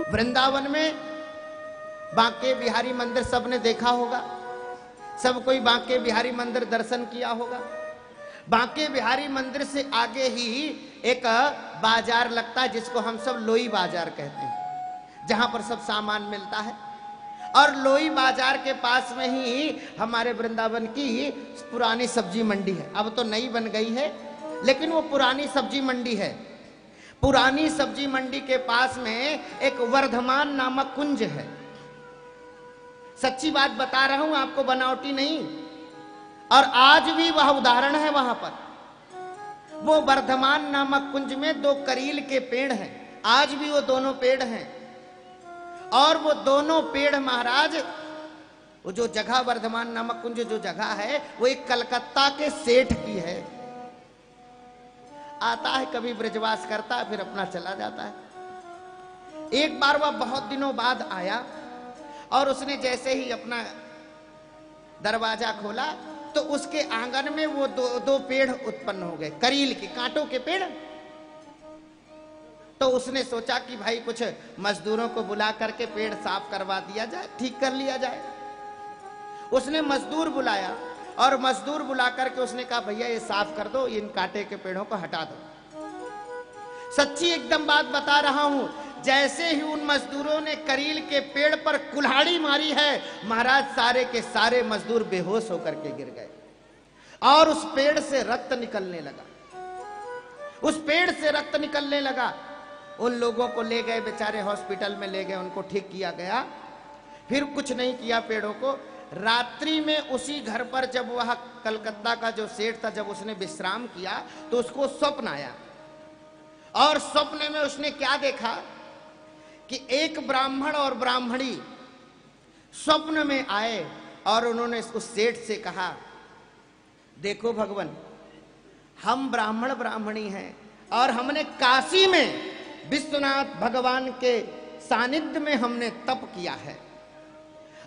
वृंदावन में बांके बिहारी मंदिर सबने देखा होगा, सब कोई बांके बिहारी मंदिर दर्शन किया होगा। बांके बिहारी मंदिर से आगे ही एक बाजार लगता है जिसको हम सब लोई बाजार कहते हैं, जहां पर सब सामान मिलता है। और लोई बाजार के पास में ही हमारे वृंदावन की पुरानी सब्जी मंडी है। अब तो नई बन गई है, लेकिन वो पुरानी सब्जी मंडी है। पुरानी सब्जी मंडी के पास में एक वर्धमान नामक कुंज है। सच्ची बात बता रहा हूं आपको, बनावटी नहीं। और आज भी वह उदाहरण है वहां पर। वो वर्धमान नामक कुंज में 2 करील के पेड़ हैं, आज भी वो दोनों पेड़ हैं। और वो दोनों पेड़ महाराज, वो जो जगह वर्धमान नामक कुंज जो जगह है वो एक कलकत्ता के सेठ की है। आता है कभी ब्रजवास करता है, फिर अपना चला जाता है। एक बार वह बहुत दिनों बाद आया और उसने जैसे ही अपना दरवाजा खोला तो उसके आंगन में वो दो पेड़ उत्पन्न हो गए, करील के कांटों के पेड़। तो उसने सोचा कि भाई कुछ मजदूरों को बुला करके पेड़ साफ करवा दिया जाए, ठीक कर लिया जाए। उसने मजदूर बुलाया और मजदूर बुला करके उसने कहा भैया ये साफ कर दो, इन कांटे के पेड़ों को हटा दो। सच्ची एकदम बात बता रहा हूं, जैसे ही उन मजदूरों ने करील के पेड़ पर कुल्हाड़ी मारी है, महाराज सारे के सारे मजदूर बेहोश होकर के गिर गए और उस पेड़ से रक्त निकलने लगा। उस पेड़ से रक्त निकलने लगा। उन लोगों को ले गए बेचारे हॉस्पिटल में ले गए, उनको ठीक किया गया। फिर कुछ नहीं किया पेड़ों को। रात्रि में उसी घर पर जब वह कलकत्ता का जो सेठ था, जब उसने विश्राम किया तो उसको स्वप्न आया। और स्वप्न में उसने क्या देखा कि एक ब्राह्मण और ब्राह्मणी स्वप्न में आए और उन्होंने उस सेठ से कहा, देखो भगवान, हम ब्राह्मण ब्राह्मणी हैं और हमने काशी में विश्वनाथ भगवान के सानिध्य में हमने तप किया है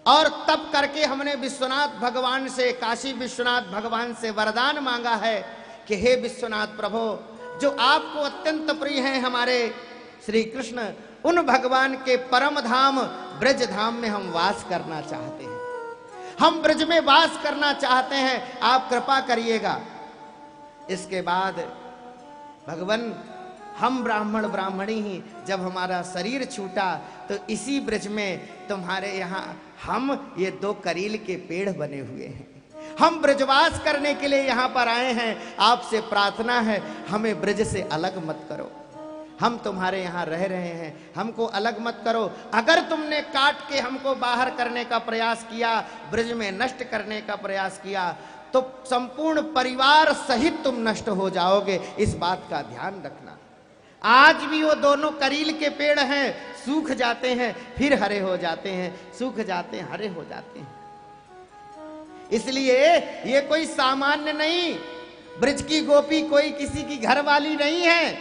और तप करके हमने विश्वनाथ भगवान से, काशी विश्वनाथ भगवान से वरदान मांगा है कि हे विश्वनाथ प्रभु, जो आपको अत्यंत प्रिय हैं हमारे श्री कृष्ण, उन भगवान के परम धाम ब्रज धाम में हम वास करना चाहते हैं, हम ब्रज में वास करना चाहते हैं, आप कृपा करिएगा। इसके बाद भगवान, हम ब्राह्मण ब्राह्मणी ही जब हमारा शरीर छूटा तो इसी ब्रज में तुम्हारे यहाँ हम ये 2 करील के पेड़ बने हुए हैं, हम ब्रजवास करने के लिए यहाँ पर आए हैं। आपसे प्रार्थना है हमें ब्रज से अलग मत करो, हम तुम्हारे यहाँ रह रहे हैं, हमको अलग मत करो। अगर तुमने काट के हमको बाहर करने का प्रयास किया, ब्रज में नष्ट करने का प्रयास किया, तो संपूर्ण परिवार सहित तुम नष्ट हो जाओगे, इस बात का ध्यान रखना। आज भी वो दोनों करील के पेड़ हैं, सूख जाते हैं फिर हरे हो जाते हैं, सूख जाते हैं हरे हो जाते हैं। इसलिए ये कोई सामान्य नहीं, ब्रज की गोपी कोई किसी की घरवाली नहीं है,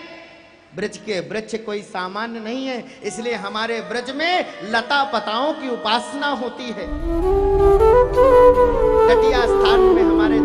ब्रज के वृक्ष कोई सामान्य नहीं है। इसलिए हमारे ब्रज में लता पताओं की उपासना होती है। तटिया स्थान में हमारे